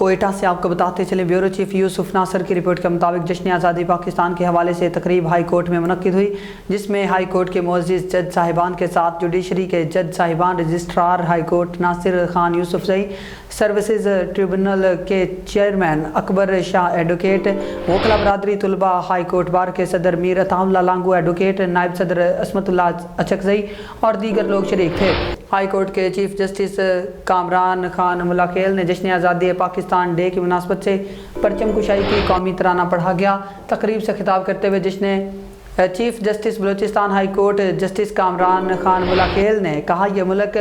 کوئٹہ سے آپ کو بتاتے چلیں، بیورو چیف یوسف ناصر کی رپورٹ کے مطابق جشن آزادی پاکستان کے حوالے سے تقریب ہائی کورٹ میں منعقد ہوئی، جس میں ہائی کورٹ کے معزز جج صاحبان کے ساتھ جوڈیشری کے جج صاحبان، registrar high court Nasir Khan یوسف زئی، سروسز ٹریبونل کے چیئرمین اکبر شاہ ایڈوکیٹ، وکلا برادری طلبہ ہائی کورٹ بار کے صدر میر عطا اللہ لانگو ایڈوکیٹ، نائب صدر عصمت اللہ اچکزئی اور دیگر لوگ شریک تھے۔ ہائی کورٹ کے چیف جسٹس کامران خان ملاکیل نے جشن آزادی پاکستان ڈے کی مناسبت سے پرچم کشائی کی قومی ترانہ پڑھا گیا۔ تقریب سے خطاب کرتے ہوئے chief justice Balochistan high court justice Kamran Khan Mulakhail نے کہا، یہ ملک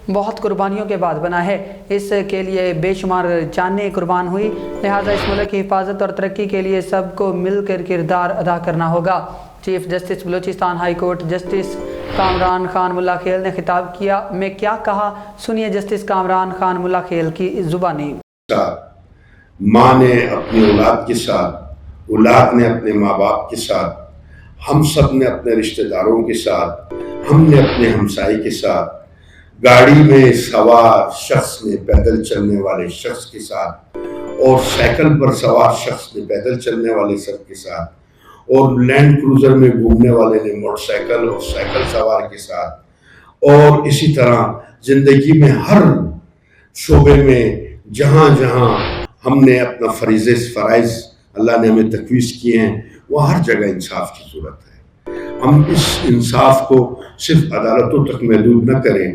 بہت قربانیوں کے بعد بنا ہے، اس کے لیے بے شمار جانیں قربان ہوئی، لہٰذا اس ملک کی حفاظت اور ترقی کے لیے سب کو مل کر کردار ادا کرنا ہوگا۔ Chief justice Balochistan high court justice Kamran Khan Mulakhail نے خطاب کیا میں کیا کہا، سنیے جسٹس کامران خان ملاکیل کی زبانی۔ ماں نے اپنی اولاد کے ساتھ، اولاد نے اپنے ماں باپ کے ساتھ، ہم سب نے اپنے رشتہ داروں کے ساتھ، ہم نے اپنے ہمسائے کے ساتھ، گاڑی میں سوار شخص نے پیدل چلنے والے شخص کے ساتھ، اور سائیکل پر سوار شخص نے پیدل چلنے والے شخص کے ساتھ، اور لینڈ کروزر میں گھومنے والے نے موٹر سائیکل اور سائیکل سوار کے ساتھ، اور اسی طرح زندگی میں ہر شعبے میں جہاں جہاں ہم نے اپنا فرائض اللہ نے ہمیں تفویض کیے ہیں، وہ ہر جگہ انصاف کی ضرورت ہے۔ ہم اس انصاف کو صرف عدالتوں تک محدود نہ کریں۔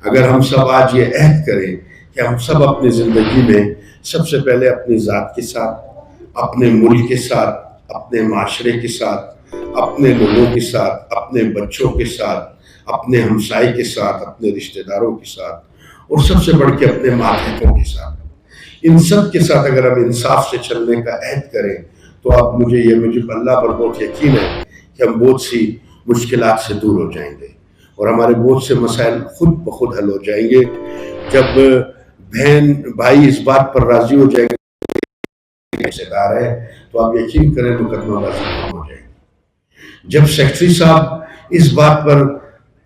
اگر ہم سب آج یہ عہد کریں کہ ہم سب اپنی زندگی میں سب سے پہلے اپنی ذات کے ساتھ، اپنے ملک کے ساتھ، اپنے معاشرے کے ساتھ، اپنے لوگوں کے ساتھ، اپنے بچوں کے ساتھ، اپنے ہمسائے کے ساتھ، اپنے رشتہ داروں کے ساتھ، اور سب سے بڑھ کے اپنے ماتحتوں کے ساتھ، ان سب کے ساتھ اگر ہم انصاف سے چلنے کا عہد کریں تو اب مجھے اللہ پر بہت یقین ہے کہ ہم بہت سی مشکلات سے دور ہو جائیں گے اور ہمارے بہت سے مسائل خود بخود حل ہو جائیں گے۔ جب بہن بھائی اس بات پر راضی ہو جائیں گے رشتہ دار ہے تو آپ یقین کریں مقدمہ بازی کم ہو جائے گی۔ جب سیکرٹری صاحب اس بات پر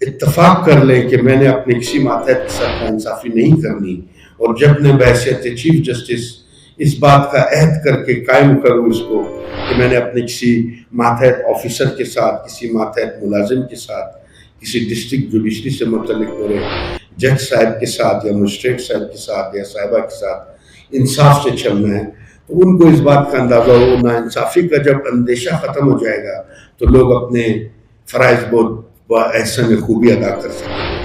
اتفاق کر لیں کہ میں نے اپنے کسی ماتحت کے ساتھ ناانصافی نہیں کرنی، اور جب نے بحیثیت چیف جسٹس اس بات کا عہد کر کے قائم کروں اس کو کہ میں نے اپنے کسی ماتحت آفیسر کے ساتھ، کسی ماتحت ملازم کے ساتھ، کسی ڈسٹرکٹ جوڈیشری سے متعلق میرے جج صاحب کے ساتھ یا مجسٹریٹ صاحب کے ساتھ یا صاحبہ کے ساتھ انصاف سے چلنا ہے، تو ان کو اس بات کا اندازہ ہو، ناانصافی کا جب اندیشہ ختم ہو جائے گا تو لوگ اپنے فرائض بہت احسن خوبی ادا کر سکیں گے۔